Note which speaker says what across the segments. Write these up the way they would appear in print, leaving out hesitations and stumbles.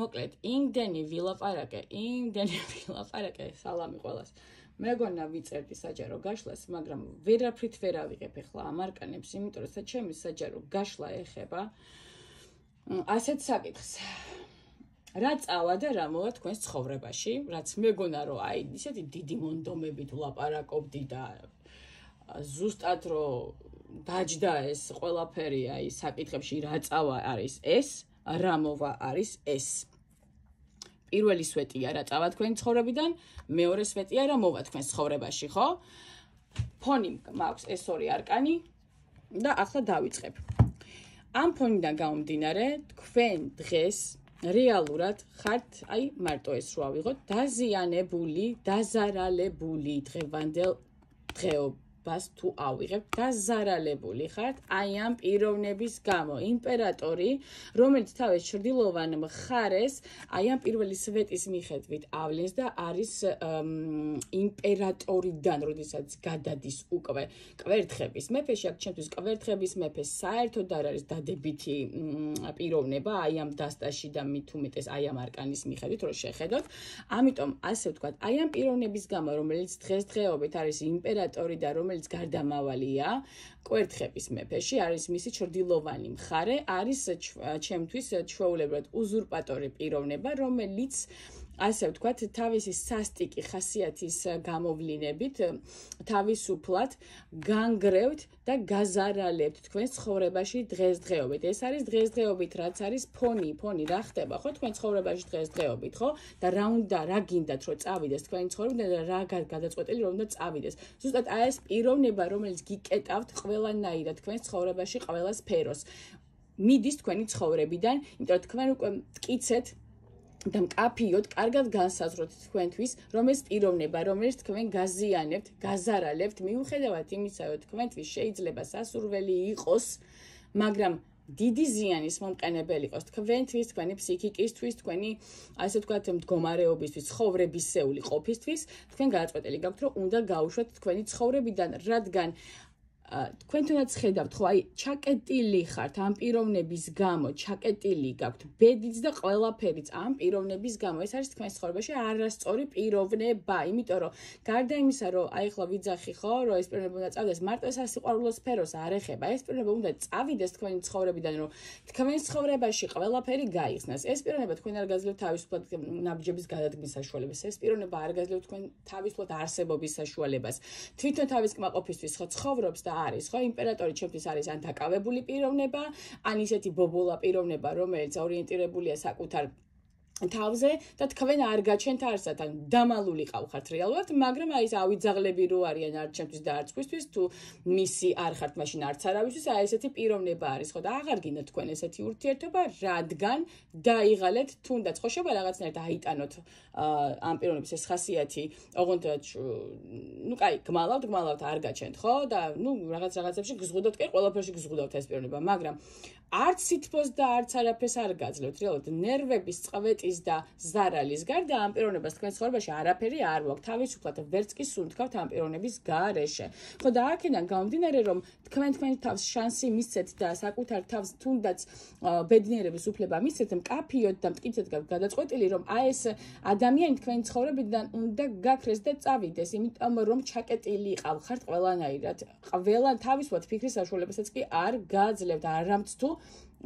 Speaker 1: მოკლედ, იმდენი ვილაპარაკე, სალამი ყველას. მეგონა ვიწერდი საჯარო გაშლას, მაგრამ ვერაფრით ვერ ავიღებ ახლა ამ არკანებს, იმიტომ რომ ჩემი საჯარო გაშლა ეხება ასეთ საკითხს. რა წავა და რა მოვა თქვენს ცხოვრებაში, რაც მეგონა რომ აი ისეთი დიდი მონდომებით ვლაპარაკობდი და ზუსტად რომ დაჯდა ეს ყველაფერი აი საკითხებში რა წავა არის ეს, რა მოვა არის ეს. პირველი სვეტია რა წავა თქვენი ცხოვრებიდან, მეორე სვეტია რა მოვა თქვენს ცხოვრებაში, ხო? ფონი მაქვს ეს ორი არკანი და ახლა დავიწყებ. ამ ფონიდან გამომდინარე, თქვენ დღეს რეალურად ხართ, აი მარტო ეს რო ავიღოთ, დაზიანებული, დაზარალებული დღევანდელ დღეობას თუ ავიღებთ, დაზარალებული ხართ აი ამ პიროვნების გამო. იმპერატორი, რომელიც თავის ჩრდილოვან მხარეს აი ამ პირველი სვეტის მიხედვით ავლენს და არის იმპერატორიდან, როდესაც გადადის უკვე კვერთხების მეფეში, აქ ჩემთვის კვერთხების მეფე საერთოდ არ არის დადებითი პიროვნება აი ამ დასტაში და მით უმეტეს აი ამ არკანის მიხედვით რო შეხედოთ. ამიტომ ასე ვთქვათ, აი ამ პიროვნების გამო, რომელიც დღესდღეობით არის იმპერატორი და რომელიც გარდამავალია კვერთხების მეფეში, არის მისი ჩრდილოვანი მხარე, არის ჩემთვის ჩვეულებრივად უზურპატორი პიროვნება, რომელიც ასე ვთქვათ, თავისი სასტიკი ხასიათის გამოვლინებით თავისუფლად განგრევთ და გაზარალებთ თქვენს ცხოვრებაში დღესდღეობით. ეს არის დღესდღეობით, რაც არის ფონი რა ხდება, ხო, თქვენ ცხოვრებაში დღესდღეობით, ხო? და რა გინდათ რომ წავიდეს თქვენი ცხოვრებიდან და რა გადაწყვეტილი რომ უნდა წავიდეს. ზუსტად აი ეს პიროვნება, რომელიც გიკეტავთ ყველანაირად თქვენს ცხოვრებაში ყველა სფეროს. მიდის თქვენი ცხოვრებიდან, იმიტომ რომ თქვენ უკვე მტკიცეთ და მკაფიოდ, კარგად განსაზღვროთ თქვენთვის, რომ ეს პიროვნება, რომელიც თქვენ გაზიანებთ, გაზარალებთ, მიუხედავად იმისა, რომ თქვენთვის შეიძლება სასურველი იყოს, მაგრამ დიდი ზიანის მომყენებელი იყოს თქვენთვის, თქვენი ფსიქიკისთვის, თქვენი, ასე ვთქვათ, მდგომარეობისთვის, ცხოვრებისეული ყოფისთვის, თქვენ გადაწყვეტილი გაქვთ, რომ უნდა გაუშვათ თქვენი ცხოვრებიდან, რადგან თქვენ თუნდაც ხედავთ, ხო, აი, ჩაკეტილი ხართ ამ პიროვნების გამო, ჩაკეტილი გაქვთ ბედიც და ყველაფერიც ამ პიროვნების გამო. ეს არის თქვენს ცხოვრებაში არასწორი პიროვნება, იმიტომ რომ გარდა იმისა, რომ აი ახლა ვიძახი, ხო, რომ ეს პიროვნება უნდა წავიდეს, მარტო სასიყვარულო სფეროს არ ეხება. ეს პიროვნება უნდა წავიდეს თქვენი ცხოვრებიდან, რომ თქვენ ცხოვრებაში ყველაფერი გაიხსნას. ეს პიროვნება თქვენ არ გაძლევთ თავისუფლად ნაბიჯების გადადგმის საშუალებას. ეს პიროვნება არ გაძლევთ თქვენ თავისუფლად არსებობის საშუალებას. თვითონ თავის კმაყოფისთვის ხო ცხოვრობს და არის, ხო, იმპერატორი ჩემთვის არის ან დაკავებული პიროვნება, ან ისეთი ბობოლა პიროვნება, რომელიც ორიენტირებულია საკუთარ თავზე და თქვენ არ გაჩენთ არსად, ან დამალული ყავხართ რეალურად, მაგრამ აი ეს ავიძაღლები რო არიან არ ჩემთვის და არც თქვენთვის, თუ მისი არ ხართ, მაშინ არც არავისთვის, აი ესეთი პიროვნება არის, ხო, და აღარ გინდათ თქვენ ესეთი ურთიერთობა, რადგან დაიღალეთ თუნდაც, ხო, შეიძლება რაღაცნაირად აიტანოთ ამ პიროვნების ეს ხასიათი, ოღონდ ნუ კაი, გმალავთ, არ გაჩენთ, ხო, და ნუ რაღაცებში გზღუდავთ, კი, ყველაფერში გზღუდავთ ეს პიროვნება, მაგრამ არც სითბოს და არც არაფერს არ გაძლევთ, რეალურად ნერვების წვეტის და ზარალის გარდა ამ პიროვნებას თქვენ ცხოვრებაში არაფერი არ ვაქვს, თავისუფლად ვერც კი სუნთქავთ ამ პიროვნების გარეშე. ხო, და აქედან გამომდინარე, რომ თქვენ თავს შანსი მისცეთ და საკუთარ თავს თუნდაც ბედნიერების უფლება მისცეთ, მკაფიოდ და მტკიცედ გადაწყვეტილი, რომ აი ეს ადამიანი თქვენი ცხოვრებიდან უნდა გაქრეს და წავიდეს, იმიტომ რომ ჩაკეტილი ყავხართ ყველანაირად. ყველან თავისუფლად ფიქრის საშუალებასაც კი არ გააძლევთ, არამც თუ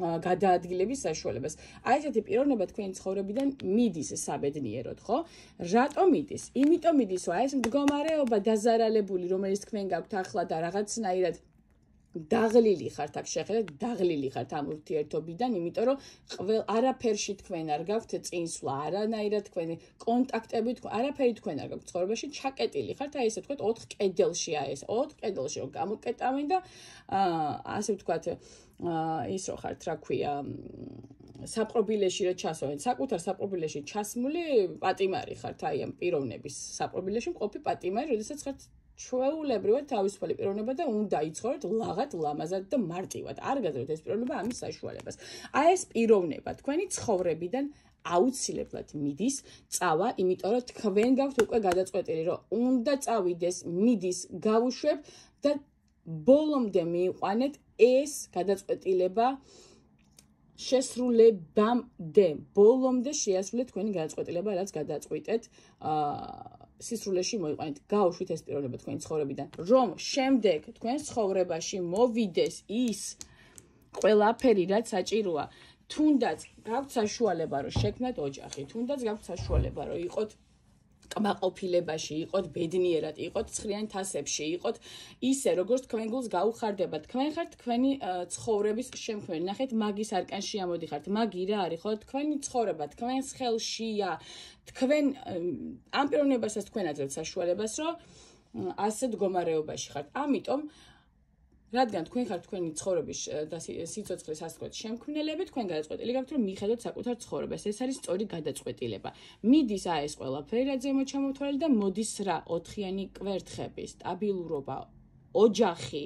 Speaker 1: გადაადგილების საშუალებას. აი ესეთი პიროვნება თქვენი ცხოვრებიდან მიდის საბედნიეროდ, ხო? რატომ მიდის? იმიტომ მიდის, რომ აი ეს მდგომარეობა დაზარალებული, რომელიც თქვენ გაქვთ ახლა და რაღაცნაირად დაღლილი ხართ, აქ შეხედეთ, დაღლილი ხართ ამ ურთიერთობიდან, იმიტომ რომ არაფერში თქვენ არ გაქვთ წინსვლა, არანაირად თქვენი კონტაქტები, არაფერი თქვენ არ გაქვთ ცხოვრებაში, ჩაკეტილი ხართ, აი ესე ვთქვათ, 4 კედელში, აი ეს 4 კედელში რომ გამოკეტავენ და ასე ვთქვათ, ის რო ხართ, რა ქვია, საპყრობილეში რო ჩასვენ, საკუთარ საპყრობილეში ჩასმული პატიმარი ხართ, აი ამ პიროვნების საპყრობილეში მყოფი პატიმარი, როდესაც ხართ ჩვეულებრივად თავისუფალი პიროვნება და უნდა იცხოვროთ ლაღად, ლამაზად და მარტივად. არ გაძლევთ ეს პიროვნება ამის საშუალებას. აი ეს პიროვნება თქვენი ცხოვრებიდან აუცილებლად მიდის, წავა, იმიტომ რომ თქვენ გაქვთ უკვე გადაწყვეტილი, რომ უნდა წავიდეს, მიდის, გავუშვებ და ბოლომდე მიიყვანეთ ეს გადაწყვეტილება შესრულებამდე, ბოლომდე შეასრულეთ თქვენი გადაწყვეტილება, რაც გადაწყვიტეთ, სისრულეში მოიყვანეთ, გაუშვით ეს პიროვნება თქვენი ცხოვრებიდან, რომ შემდეგ თქვენს ცხოვრებაში მოვიდეს ის ყველაფერი, რაც საჭიროა. თუნდაც გაქვთ საშუალება, რომ შექმნათ ოჯახი, თუნდაც გაქვთ საშუალება, რომ იყოთ კმაყოფილებაში, იყოთ ბედნიერად, იყოთ ცხრიან თასებში, იყოთ ისე, როგორც თქვენ გულს გაუხარდებათ. თქვენ ხართ თქვენი ცხოვრების შემქმნელი. ნახეთ, მაგის არკანში ამოდიხართ. მაგი რა არის, ხო? თქვენი ცხოვრება, თქვენს ხელშია. თქვენ ამ პიროვნებასაც თქვენ აძლევთ საშუალებას, რომ ასე მდგომარეობაში ხართ. ამიტომ რადგან თქვენ ხართ თქვენი ცხოვრების და სიცოცხლის ასე ვთქვათ შემქმნელები, თქვენ გადაწყვეტილი გაქვთ, რომ მიხედოთ საკუთარ ცხოვრებას. ეს არის სწორი გადაწყვეტილება. მიდის ეს ყველაფერი, რაც ზემოთ ჩამოთვალე და მოდის რა? 4-იანი კვერთხები, სტაბილურობა, ოჯახი,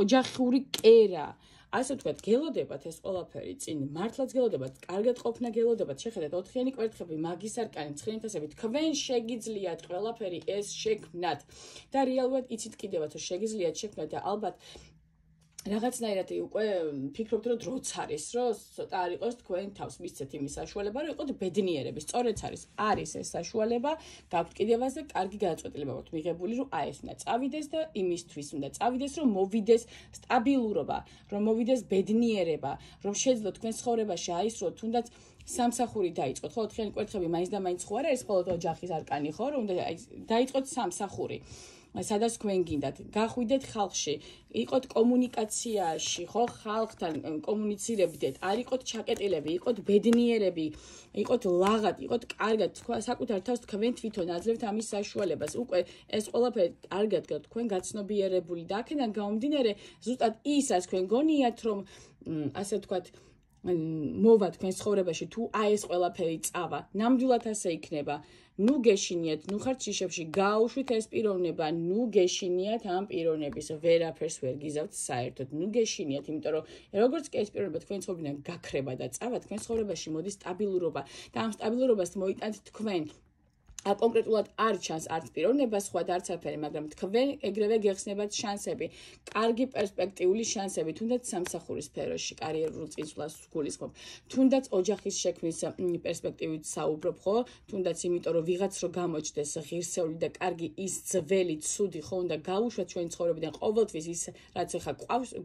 Speaker 1: ოჯახური კერა. ასე ვთქვათ, გელოდებათ ეს ყველაფერი წინ, მართლაც გელოდებათ, კარგად ყოფნა გელოდებათ. შეხედეთ 4-იანი კვერთხები, მაგის არკანი, ცხრიანი თასები, თქვენ შეგიძლიათ ყველაფერი ეს შექმნათ და რეალურად იცით კიდევაც, რომ შეგიძლიათ შექმნათ და ალბათ რაღაცნაირად უკვე ფიქრობთ, რომ დროც არის, რომ ცოტა არ იყოს თქვენ თავს მისცეთ იმის საშუალება, რომ იყოთ ბედნიერები. სწორედ არის ეს საშუალება, გაქვთ კიდევაზე კარგი გადაწყვეტილება გაქვთ მიღებული, რომ ეს უნდა წავიდეს და იმისთვის უნდა წავიდეს, რომ მოვიდეს სტაბილურობა, რომ მოვიდეს ბედნიერება, რომ შეძლოთ თქვენ ცხოვრებაში აისროთ თუნდაც სამსახური დაიწყოთ. ხო, 4-იანი კვერთხები მაინც და მაინც ხო არა, ეს მხოლოდ ოჯახის არკანი ხო, რომ უნდა დაიწყოთ სამსახური. სადაც თქვენ გინდათ, გახვიდეთ ხალხში, იყოთ კომუნიკაციაში, ხო, ხალხთან კომუნიცირებდეთ, არ იყოთ ჩაკეტილები, იყოთ ბედნიერები, იყოთ ლაღად, იყოთ კარგად, საკუთარ თავს თქვენ თვითონ აძლევთ ამის საშუალებას. უკვე ეს ყველაფერი კარგად თქვენ გაცნობიერებული და აქედან გამომდინარე, ზუსტად ის, რაც თქვენ გონიათ, რომ ასე ვთქვათ, მოვა თქვენ ცხოვრებაში, თუ ეს ყველაფერი წავა, ნამდვილად ასე იქნება. ნუ გეშინიათ, ნუ ხართ შიშებში, გაუშვით ეს პიროვნება, ნუ გეშინიათ ამ პიროვნების, ვერაფერს ვერ გიზავთ საერთოდ, ნუ გეშინიათ, იმიტომ რომ როგორც კი ეს პიროვნება თქვენ ცხოვრებიდან გაქრება და წავა, თქვენ ცხოვრებაში მოდის სტაბილურობა და ამ სტაბილურობას მოიტანთ თქვენ. კონკრეტულად არ ჩანს არც პიროვნება, სხვა და არც არაფერი, მაგრამ თქვენ ეგრევე გეხსნებათ შანსები, კარგი პერსპექტიული შანსები, თუნდაც სამსახურის სფეროში, კარიერულ წინსვლას გულისხმობ, თუნდაც ოჯახის შექმნის პერსპექტივით საუბრობ, ხო? თუნდაც იმიტომ, რომ ვიღაც რო გამოჩნდეს ღირსეული და კარგი ის ძველი, ცუდი, ხო, უნდა გაუშვათ ჩვენი ცხოვრებიდან ყოველთვის ის, რაც ახლა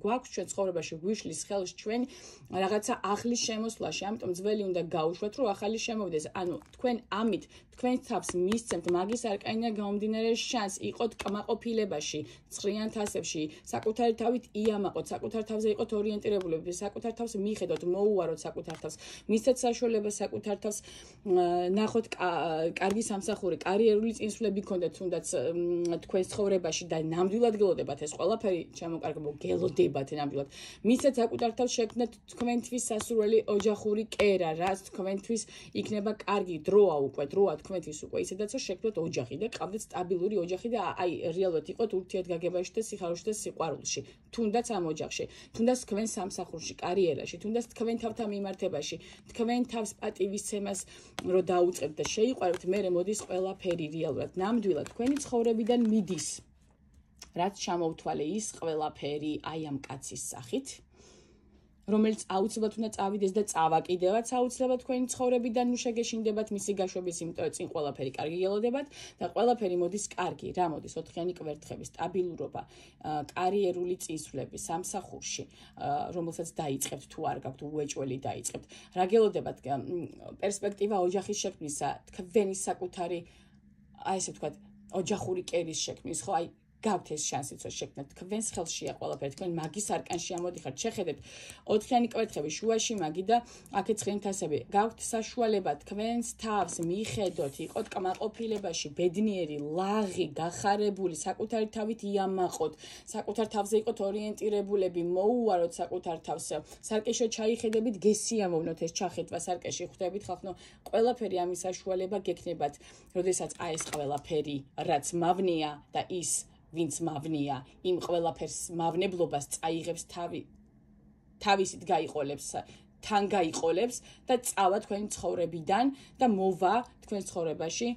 Speaker 1: გვაქვს ჩვენ ცხოვრებაში, გვიშლის ხელს ჩვენ რაღაცა ახლის შემოსვლაში, ამიტომ ძველი უნდა გაუშვათ, რომ ახალი შემოვიდეს. ანუ თქვენ ამით თქვენ თავს მისცემთ მაგის არკანიდან გამომდინარე შანსს, იყოთ კმაყოფილებაში, ცხრიან თასებში, საკუთარი თავით იამაყოთ, საკუთარ თავზე იყოთ ორიენტირებულები, საკუთარ თავს მიხედოთ, მოუაროთ საკუთარ თავს, მისცეთ საშუალება საკუთარ თავს, ნახოთ კარგი სამსახური, კარიერული წინსვლები გქონდეთ თუნდაც თქვენს ცხოვრებაში და ნამდვილად გელოდებათ ეს ყველაფერი, ჩამოკარგებო, გელოდებათ ნამდვილად. მისცეთ საკუთარ თავს შექმნათ თქვენთვის სასურველი ოჯახური კერა, რაც თქვენთვის იქნება კარგი დროა უკვე, დროა თქვენთვის უკვე ისედაც რომ შექმნათ ოჯახი და ყავდეთ სტაბილური ოჯახი და აი რეალურად იყოთ ურთიერთგაგებაში და სიხარულში და სიყვარულში, თუნდაც ამ ოჯახში, თუნდაც თქვენ სამსახურში, კარიერაში, თუნდაც თქვენ თავთან მიმართებაში, თქვენ თავს პატივისცემას რო დაუწყებთ და შეიყვარებთ, მერე მოდის ყველაფერი რეალურად, ნამდვილად თქვენი ცხოვრებიდან მიდის. რაც ჩამოვთვალე ის ყველაფერი აი ამ კაცის სახით, რომელიც აუცილებლად უნდა წავიდეს და წავა კიდევაც აუცილებლად თქვენი ცხოვრებიდან ნუ შეგეშინდებათ მისი გაშვების, იმიტომ რომ წინ ყველაფერი კარგი გელოდებათ და ყველაფერი მოდის კარგი. რა მოდის? 4-იანი კვერთხები, სტაბილურობა, კარიერული წინსვლები, სამსახურში, რომელსაც დაიწყებთ თუ არ გაქვთ უეჭველი დაიწყებთ. რა გელოდებათ? პერსპექტივა ოჯახის შექმნისა, თქვენი საკუთარი, აი ესე ვთქვათ, ოჯახური კერის შექმნის, ხო, აი გაქვთ ეს შანსიც რომ შექმნათ, თქვენს ხელშია ყველაფერი, თქვენ მაგის არკანში ამოდიხართ, შეხედეთ 4-იანი კვერთხები, შუაში მაგი და აქეთ ცხრიანი თასები, გაქვთ საშუალება თქვენს თავს მიხედოთ, იყოთ კმაყოფილებაში, ბედნიერი, ლაღი, გახარებული, საკუთარი თავით იამაყოთ, საკუთარ თავზე იყოთ ორიენტირებულები, მოუაროთ საკუთარ თავს, სარკეშო ჩაიხედებით, გესიამოვნოთ ეს ჩახეთვა სარკეში, ხვდებით ხალხო, ყველაფერი ამის საშუალება გექნებათ, როდესაც ეს ყველაფერი, რაც მავნია და ის ვინც მავნია, იმ ყველაფერს მავნებლობას წაიღებს თავისით გაიყოლებს, თან გაიყოლებს და წავა თქვენი ცხოვრებიდან და მოვა თქვენ ცხოვრებაში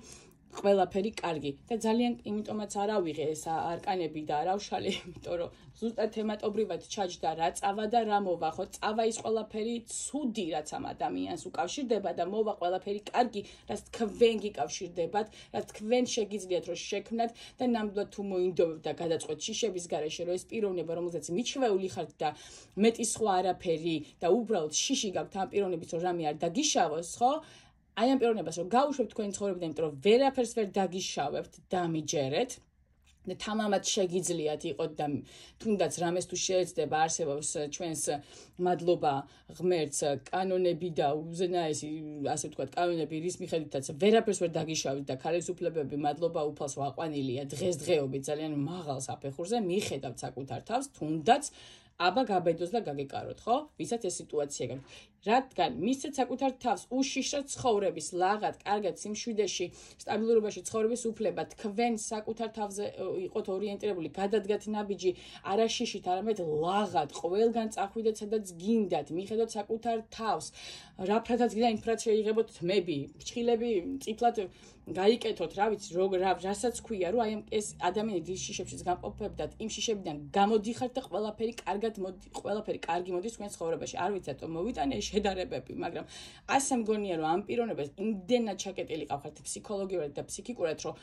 Speaker 1: ყველაფერი კარგი და ძალიან იმიტომაც არ ავიღე ეს არკანები და არავშალე, იმიტომ რომ ზუსტად თემატობრივად ჩაჯდა რა წავა და რა მოვა, ხო წავა ის ყველაფერი ცუდი რაც ამ ადამიანს უკავშირდება და მოვა ყველაფერი კარგი, რაც თქვენ გიკავშირდებათ, რაც თქვენ შეგიძლიათ რომ შექმნათ და ნამდვილად თუ მოინდობებთ და გადაწყვეტ შიშების გარეშე რომ ეს პიროვნება რომელზეც მიჩვეული ხართ და მეტი სხვა არაფერი და უბრალოდ შიში გაქვთ ამ პიროვნების რომ რამე არ დაგიშავოს, ხო? აი ამ პიროვნებას რომ გაუშვებთ თქვენი ცხოვრებიდან, იმიტომ რომ ვერაფერს ვერ დაგიშავებთ, დამიჯერეთ და თამამად შეგიძლიათ იყოთ და თუნდაც რამეს თუ შეეცდება არსებობს ჩვენს მადლობა ღმერთს კანონები და უზენაესი ასე ვთქვათ კანონები რის მიხედვითაც ვერაფერს ვერ დაგიშავით და ქალისუფლებები მადლობა უფალს ვაყვანილია დღესდღეობით ძალიან მაღალ საფეხურზე მიხედავთ საკუთარ თავს თუნდაც აბა გაბედოს და გაგეკაროთ, ხო? ვისაც ეს სიტუაცია გაქვთ. რადგან მისცეთ საკუთარ თავს უშიშრად ცხოვრების, ლაღად, კარგად სიმშვიდეში, სტაბილურობაში ცხოვრების უფლება, თქვენ საკუთარ თავზე იყოთ ორიენტირებული, გადადგათ ნაბიჯი, არა შიშით, არამედ ლაღად, ყველგან წახვიდეთ, სადაც გინდათ, მიხედოთ საკუთარ თავს. რაფრათაც გინდა ინფრად შეიღებოთ თმები, ფრჩხილები, წიფლად გაიკეთოთ, რა ვიცი, რასაც ქვია, რომ აი ეს ადამიანები ის შიშებშიც გამყოფებდათ, იმ შიშებიდან გამოდიხართ და ყველაფერი კარგი მოდის თქვენ ცხოვრებაში. არ ვიცი, რატომ მოვიტანე შედარებები, მაგრამ ასე მგონია, რომ ამ პიროვნებას იმდენად ჩაკეტილი ყავთ ფსიქოლოგიურად და ფსიქიკურად, რომ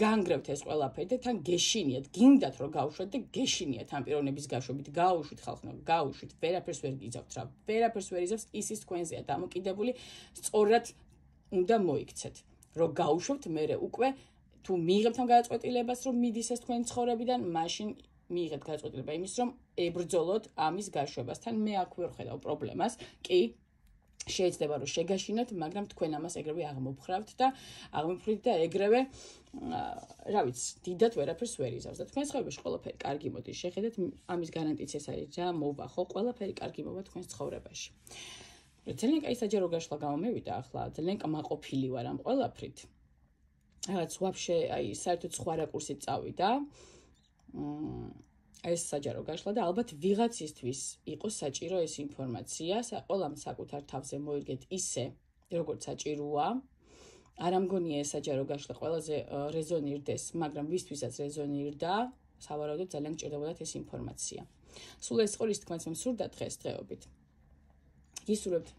Speaker 1: განგრევთ ეს ყველაფერი და თან გეშინიათ, გინდათ რომ გავუშვათ და გეშინიათ ამ პიროვნების გაშვებით, გაუშვით ხალხო, გაუშვით, ვერაფერს ვერ გიძავთ რა, ვერაფერს ვერ იზავს, ისის თქვენზეა დამოკიდებული, სწორად უნდა მოიქცეთ. რომ გაუშვებთ მერე უკვე თუ მიიღებთ ამ გადაწყვეტილებას რომ მიდის ეს თქვენი ცხოვრებიდან მაშინ მიიღეთ გადაწყვეტილება იმის რომ ებრძოლოთ ამის გაშვებასთან მე აქ ვერ ხედავ პრობლემას კი შეიძლება რომ შეგაშინოთ მაგრამ თქვენ ამას ეგრევე აღმოფხრავთ და ეგრევე რა ვიცი დიდად ვერაფერს ვერ იზავს და თქვენ ცხოვრებაში ყველაფერი კარგი მოდის შეხედეთ ამის გარანტიც ეს არის რა მოვა ხო ყველაფერი კარგი მოვა თქვენ ცხოვრებაში ძალიან კაი საჯარო გაშლა გამომივიდა ახლა ძალიან კმაყოფილი ვარ ამ ყველაფრით რაღაც ვაფშე აი საერთოდ სხვა რაკურსით წავიდა ეს საჯარო გაშლა და ალბათ ვიღაცისთვის იყოს საჭირო ეს ინფორმაცია ყველამ საკუთარ თავზე მოიგეთ ისე როგორც საჭიროა არ ამგონია ეს საჯარო გაშლა ყველაზე რეზონირდეს მაგრამ ვისთვისაც რეზონირდა სავარაუდოდ ძალიან გჭირდებოდათ ეს ინფორმაცია სულ ეს ყოლის თქმაც მე მსურდა დღესდღეობით გისურვებთ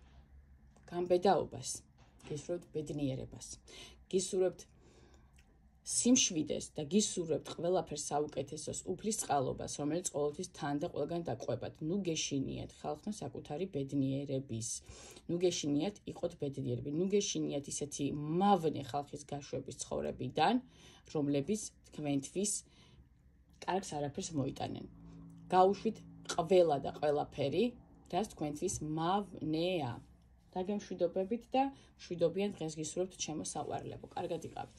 Speaker 1: გამბედაობას, გისურვებთ ბედნიერებას, გისურვებთ სიმშვიდეს და გისურვებთ ყველაფერს საუკეთესოს, უფლის წყალობას, რომელიც ყოველთვის თან და ყველგან დაყვებათ. ნუ გეშინიათ ხალხო საკუთარი ბედნიერების. ნუ გეშინიათ იყოთ ბედნიერები. ნუ გეშინიათ ისეთი მავნე ხალხის გაშვების ცხოვრებიდან, რომლებიც თქვენთვის კარგს არაფერს მოიტანენ. გაუშვით ყველა და ყველაფერი რაც თქვენთვის მავნეა. დაგემშვიდობებით და მშვიდობიან დღეს გისურვებთ ჩემო საყვარლებო. კარგად იყავით.